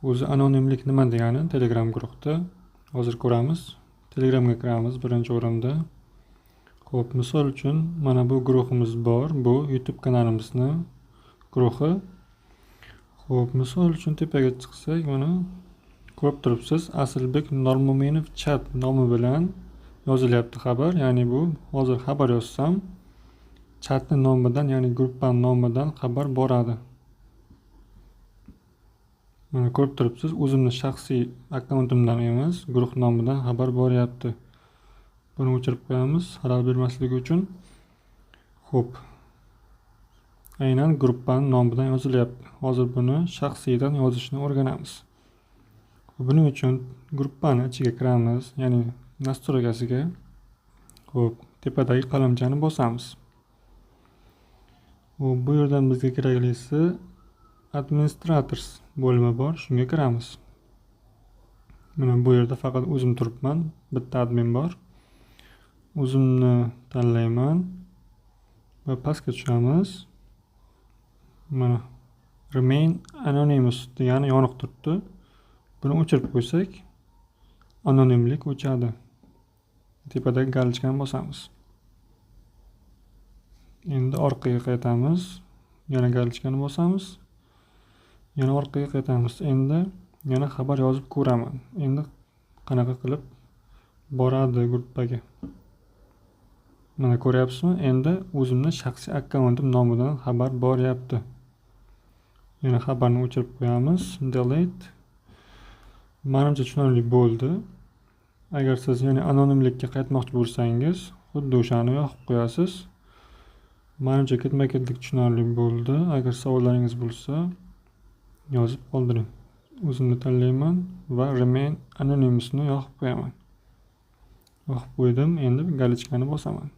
O'zi anonimlik nima degani Telegram guruhda hozir ko'ramiz. Telegramga kiramiz birinchi o'rinda. Xo'p, misol uchun mana bu guruhimiz bor. Bu YouTube kanalimizning guruhi. Xo'p, misol uchun tepaga chiqsak, mana ko'rib turibsiz, Asilbek Nurmo'minov chat nomi bilan yozilyapti xabar. Ya'ni bu hozir xabar yozsam, chatning nomidan, ya'ni gruppaning nomidan xabar boradi. Mana ko'rib turibsiz, o'zimning shaxsiy akkauntimdan emas, guruh nomidan xabar boryapti. Buni o'chirib qo'yamiz, xalal bermasligi uchun. Xo'p. Aynan gruppaning nomidan yozilyapti. Hozir buni shaxsiydan yozishni o'rganamiz. Buning uchun gruppaning ichiga kiramiz, ya'ni nastroykasiga. Xo'p, tepadagi qalamchani bosamiz. Bu yerdan bizga keraklisi administrators bo'limi bor, shunga kiramiz. Mana bu yerda faqat o'zim turibman, bitta admin bor. O'zimni tanlayman va pastga tushamiz. Mana remain anonymous degani yoniq turibdi. Buni o'chirib qo'ysak, anonimlik o'chadi. Tepadagi galochkani bosamiz. Endi orqaga qaytamiz. Yana galochkani bosamiz. Yana orqaga qaytamiz. Endi yana xabar yozib ko'raman. Endi qanaqa qilib boradi gruppaga. Mana ko'ryapsizmi? Endi o'zimning shaxsiy akkauntim nomidan xabar boryapti. Yana xabarni o'chirib qo'yamiz. Delete. Menimcha tushunarli bo'ldi. Agar siz yana anonimlikka qaytmoqchi bo'lsangiz, xuddi o'shani yoqib qo'yasiz. Menimcha ketma-ketlik tushunarli bo'ldi. Agar savollaringiz bo'lsa, yozib qoldiring. O'zimni tanlayman va remain anonymousni yoqib qo'yaman. Yoqib qo'ydim. Endi galochkani bosaman.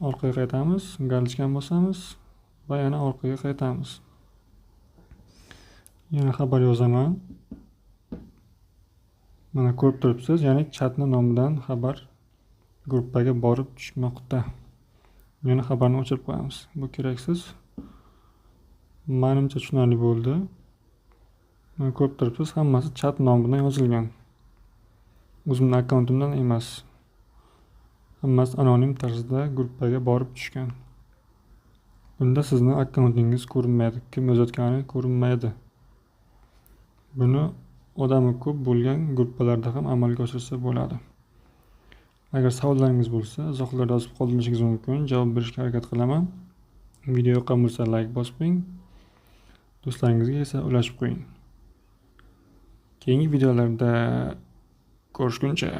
Orqaga qaytamiz, galochkani bosamiz va yana orqaga qaytamiz. Yana xabar yozaman. Mana ko'rib turibsiz, ya'ni chatning nomidan xabar gruppaga borib tushmoqda. Yana xabarni o'chirib qo'yamiz. Bu keraksiz. Menimcha tushunarli bo'ldi. Mana ko'rib turibsiz, hammasi chat nomidan yozilgan. O'zimning akkauntimdan emas. Hammasi anonim tarzda gruppaga borib tushgan. Bunda sizning akkauntingiz ko'rinmaydi, kim yozayotgani ko'rinmaydi. Buni odami ko'p bo'lgan gruppalarda ham amalga oshirsa bo'ladi. Agar savollaringiz bo'lsa, izohlarda yozib qoldirishingiz mumkin, javob berishga harakat qilaman. Video yoqqan bo'lsa like bosib qo'ying. Do'stlaringizga esa ulashib qo'ying. Keyingi videolarda ko'rishguncha